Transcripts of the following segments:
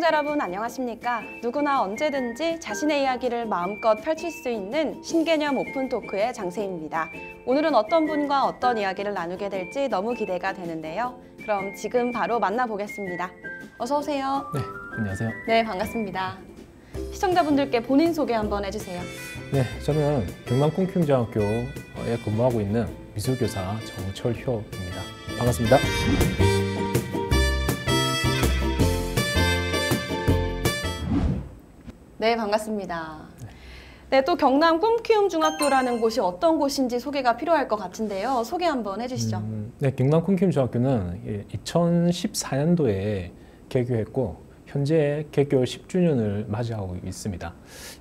시청자 여러분 안녕하십니까? 누구나 언제든지 자신의 이야기를 마음껏 펼칠 수 있는 신개념 오픈토크의 장세희입니다. 오늘은 어떤 분과 어떤 이야기를 나누게 될지 너무 기대가 되는데요. 그럼 지금 바로 만나보겠습니다. 어서 오세요. 네, 안녕하세요. 네, 반갑습니다. 시청자분들께 본인 소개 한번 해주세요. 네, 저는 경남 꿈키움중학교에 근무하고 있는 미술교사 정철효입니다. 반갑습니다. 네, 반갑습니다. 네, 또 경남 꿈키움중학교라는 곳이 어떤 곳인지 소개가 필요할 것 같은데요. 소개 한번 해주시죠. 네, 경남 꿈키움중학교는 2014년도에 개교했고 현재 개교 10주년을 맞이하고 있습니다.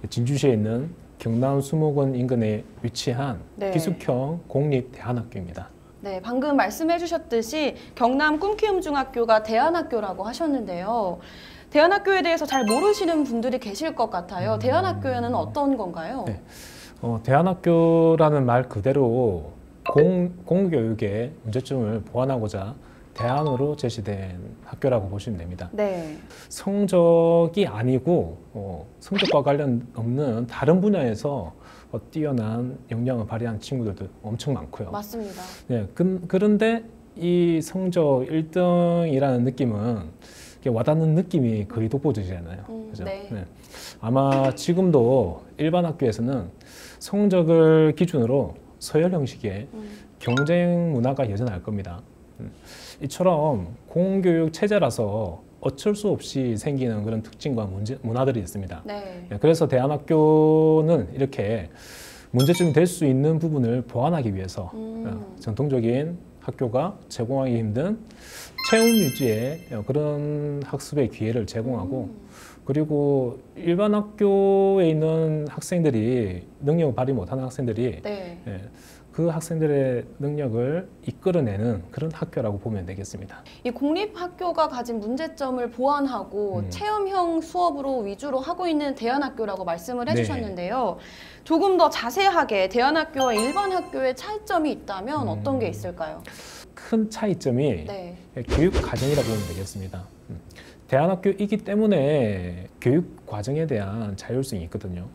진주시에 있는 경남 수목원 인근에 위치한 기숙형 공립대안학교입니다. 네, 방금 말씀해 주셨듯이 경남 꿈키움중학교가 대안학교라고 하셨는데요. 대안학교에 대해서 잘 모르시는 분들이 계실 것 같아요. 대안학교는 어떤 건가요? 네, 대안학교라는 말 그대로 공교육의 문제점을 보완하고자 대안으로 제시된 학교라고 보시면 됩니다. 네. 성적이 아니고 성적과 관련 없는 다른 분야에서 뛰어난 역량을 발휘한 친구들도 엄청 많고요. 맞습니다. 네, 그런데 이 성적 1등이라는 느낌은 와닿는 느낌이 거의 독보적이잖아요. 그죠? 네. 네. 아마 지금도 일반 학교에서는 성적을 기준으로 서열 형식의 경쟁 문화가 여전할 겁니다. 이처럼 공교육 체제라서 어쩔 수 없이 생기는 그런 특징과 문화들이 있습니다. 네. 그래서 대안학교는 이렇게 문제점이 될 수 있는 부분을 보완하기 위해서 전통적인 학교가 제공하기 힘든 체험 위주의 그런 학습의 기회를 제공하고 그리고 일반 학교에 있는 학생들이 능력을 발휘 못하는 학생들이 그 학생들의 능력을 이끌어내는 그런 학교라고 보면 되겠습니다. 이 공립학교가 가진 문제점을 보완하고 체험형 수업으로 위주로 하고 있는 대안학교라고 말씀을 해주셨는데요. 조금 더 자세하게 대안학교와 일반 학교의 차이점이 있다면 어떤 게 있을까요? 큰 차이점이 교육 과정이라고 보면 되겠습니다. 대안학교이기 때문에 교육 과정에 대한 자율성이 있거든요.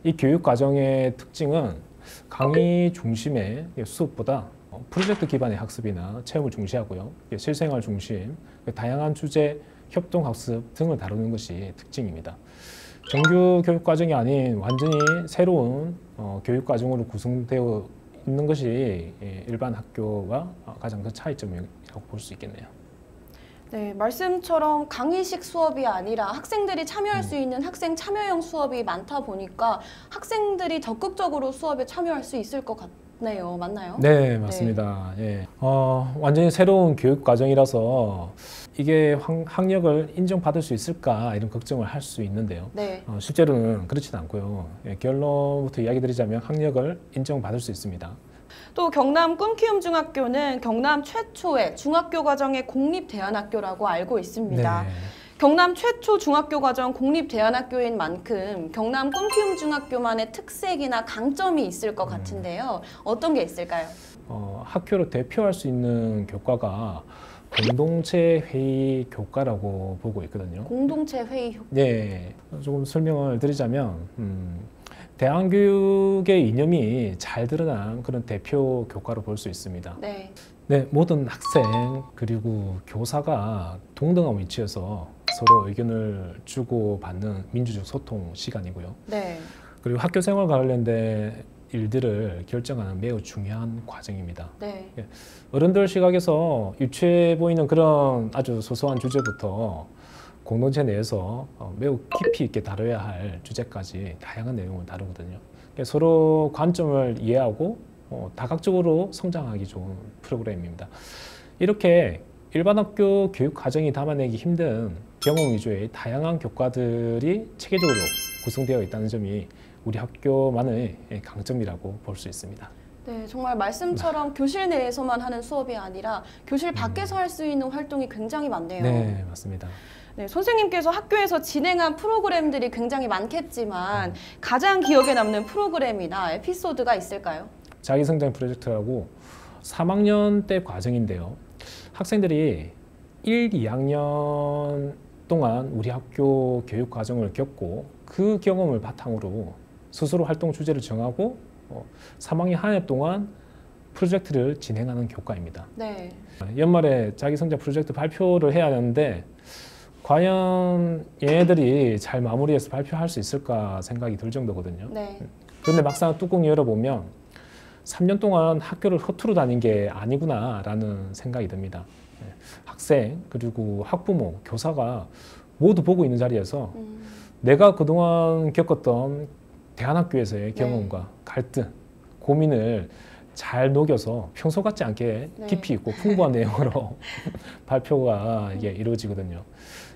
이 교육 과정의 특징은 강의 중심의 수업보다 프로젝트 기반의 학습이나 체험을 중시하고요. 실생활 중심, 다양한 주제, 협동학습 등을 다루는 것이 특징입니다. 정규 교육 과정이 아닌 완전히 새로운 교육 과정으로 구성되어 있는 것이 일반 학교가 가장 큰 차이점이라고 볼 수 있겠네요. 네, 말씀처럼 강의식 수업이 아니라 학생들이 참여할 수 있는 학생 참여형 수업이 많다 보니까 학생들이 적극적으로 수업에 참여할 수 있을 것 같네요. 맞나요? 네, 맞습니다. 예. 완전히 새로운 교육 과정이라서 이게 학력을 인정받을 수 있을까 이런 걱정을 할 수 있는데요. 실제로는 그렇지는 않고요. 결론부터 이야기 드리자면 학력을 인정받을 수 있습니다. 또 경남 꿈키움중학교는 경남 최초의 중학교 과정의 공립대안학교라고 알고 있습니다. 경남 최초 중학교 과정 공립대안학교인 만큼 경남 꿈키움중학교만의 특색이나 강점이 있을 것 같은데요. 어떤 게 있을까요? 학교를 대표할 수 있는 교과가 공동체 회의 교과라고 보고 있거든요. 공동체 회의 교과? 네, 조금 설명을 드리자면 대안교육의 이념이 잘 드러난 그런 대표 교과로 볼 수 있습니다. 네, 모든 학생 그리고 교사가 동등한 위치에서 서로 의견을 주고받는 민주적 소통 시간이고요. 그리고 학교 생활과 관련된 일들을 결정하는 매우 중요한 과정입니다. 어른들 시각에서 유치해 보이는 그런 아주 소소한 주제부터 공동체 내에서 매우 깊이 있게 다뤄야 할 주제까지 다양한 내용을 다루거든요. 서로 관점을 이해하고 다각적으로 성장하기 좋은 프로그램입니다. 이렇게 일반 학교 교육 과정이 담아내기 힘든 경험 위주의 다양한 교과들이 체계적으로 구성되어 있다는 점이 우리 학교만의 강점이라고 볼 수 있습니다. 네, 정말 말씀처럼 교실 내에서만 하는 수업이 아니라 교실 밖에서 할 수 있는 활동이 굉장히 많네요. 네, 맞습니다. 네, 선생님께서 학교에서 진행한 프로그램들이 굉장히 많겠지만 가장 기억에 남는 프로그램이나 에피소드가 있을까요? 자기성장 프로젝트라고 3학년 때 과정인데요. 학생들이 1, 2학년 동안 우리 학교 교육 과정을 겪고 그 경험을 바탕으로 스스로 활동 주제를 정하고 3학년 한 해 동안 프로젝트를 진행하는 교과입니다. 네. 연말에 자기 성적 프로젝트 발표를 해야 하는데 과연 얘네들이 잘 마무리해서 발표할 수 있을까 생각이 들 정도거든요. 네. 그런데 막상 뚜껑 열어보면 3년 동안 학교를 허투루 다닌 게 아니구나라는 생각이 듭니다. 학생 그리고 학부모, 교사가 모두 보고 있는 자리에서 내가 그동안 겪었던 대안학교에서의 경험과 갈등, 고민을 잘 녹여서 평소 같지 않게 깊이 있고 풍부한 내용으로 발표가 이게 이루어지거든요.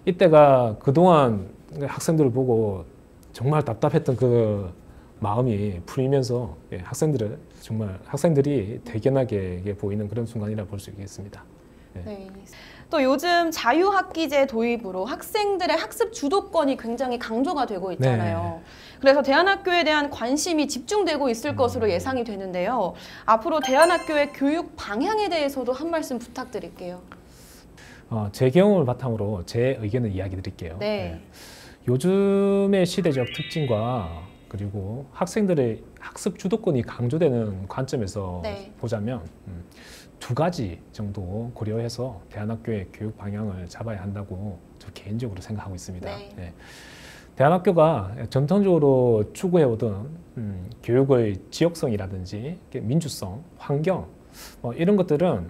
이때가 그동안 학생들을 보고 정말 답답했던 그 마음이 풀리면서 학생들이 대견하게 보이는 그런 순간이라 볼 수 있겠습니다. 네. 또 요즘 자유학기제 도입으로 학생들의 학습 주도권이 굉장히 강조가 되고 있잖아요. 네. 그래서 대안학교에 대한 관심이 집중되고 있을 것으로 예상이 되는데요. 앞으로 대안학교의 교육 방향에 대해서도 한 말씀 부탁드릴게요. 제 경험을 바탕으로 제 의견을 이야기 드릴게요. 네. 요즘의 시대적 특징과 그리고 학생들의 학습 주도권이 강조되는 관점에서 보자면 두 가지 정도 고려해서 대안학교의 교육 방향을 잡아야 한다고 저 개인적으로 생각하고 있습니다. 네. 대안학교가 전통적으로 추구해오던 교육의 지역성이라든지 민주성, 환경 이런 것들은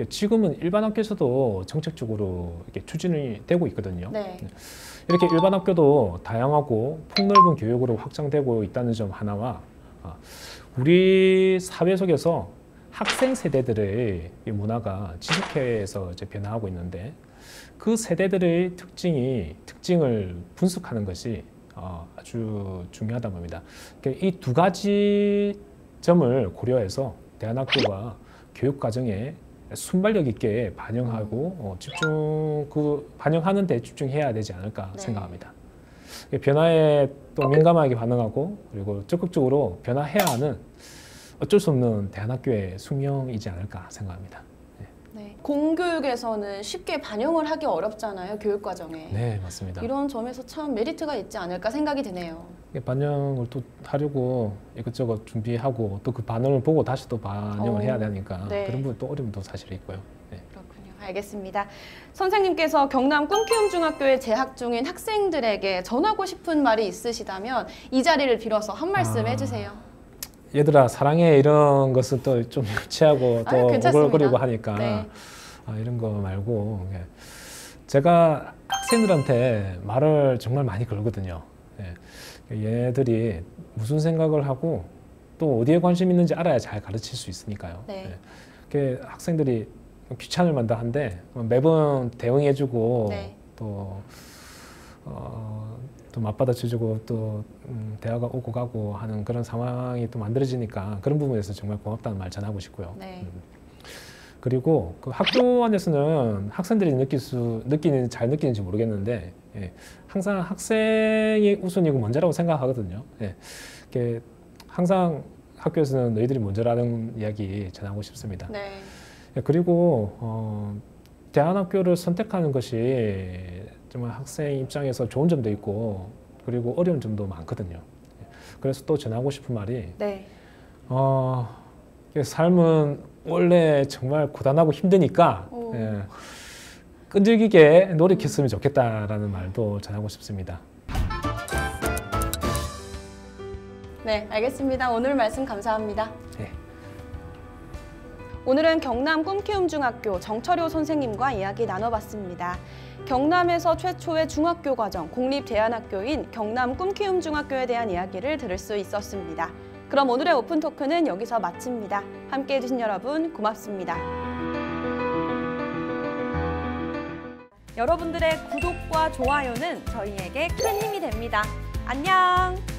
지금은 일반 학교에서도 정책적으로 추진이 되고 있거든요. 네. 이렇게 일반 학교도 다양하고 폭넓은 교육으로 확장되고 있다는 점 하나와 우리 사회 속에서 학생 세대들의 문화가 지속해서 변화하고 있는데 그 세대들의 특징을 분석하는 것이 아주 중요하다 봅니다. 이 두 가지 점을 고려해서 대안학교가 교육 과정에 순발력 있게 반영하고 반영하는 데 집중해야 되지 않을까 생각합니다. 변화에 또 민감하게 반응하고 그리고 적극적으로 변화해야 하는 어쩔 수 없는 대안학교의 숙명이지 않을까 생각합니다. 네. 공교육에서는 쉽게 반영을 하기 어렵잖아요, 교육 과정에. 네, 맞습니다. 이런 점에서 참 메리트가 있지 않을까 생각이 드네요. 반영을 또 하려고 이것저것 준비하고 또 그 반응을 보고 다시 또 반영을 해야 되니까 그런 부분 또 어려움도 사실 있고요. 네. 그렇군요. 알겠습니다. 선생님께서 경남 꿈키움중학교에 재학 중인 학생들에게 전하고 싶은 말이 있으시다면 이 자리를 빌어서 한 말씀 해주세요. 얘들아 사랑해 이런 것은 또 좀 유치하고 또 오글거리고 하니까 이런 거 말고 제가 학생들한테 말을 정말 많이 걸거든요. 얘들이 무슨 생각을 하고 또 어디에 관심 있는지 알아야 잘 가르칠 수 있으니까요. 학생들이 귀찮을 만다 한데 매번 대응해주고 또 맞받아쳐주고 또 대화가 오고 가고 하는 그런 상황이 또 만들어지니까 그런 부분에서 정말 고맙다는 말 전하고 싶고요. 그리고 그 학교 안에서는 학생들이 잘 느끼는지 모르겠는데 항상 학생이 우선이고 먼저라고 생각하거든요. 항상 학교에서는 너희들이 먼저라는 이야기 전하고 싶습니다. 그리고 대안학교를 선택하는 것이 정말 학생 입장에서 좋은 점도 있고 그리고 어려운 점도 많거든요. 그래서 또 전하고 싶은 말이 삶은 원래 정말 고단하고 힘드니까 끈질기게 노력했으면 좋겠다라는 말도 전하고 싶습니다. 네, 알겠습니다. 오늘 말씀 감사합니다. 오늘은 경남 꿈키움중학교 정철효 선생님과 이야기 나눠봤습니다. 경남에서 최초의 중학교 과정 공립대안학교인 경남 꿈키움중학교에 대한 이야기를 들을 수 있었습니다. 그럼 오늘의 오픈토크는 여기서 마칩니다. 함께해 주신 여러분 고맙습니다. 여러분들의 구독과 좋아요는 저희에게 큰 힘이 됩니다. 안녕!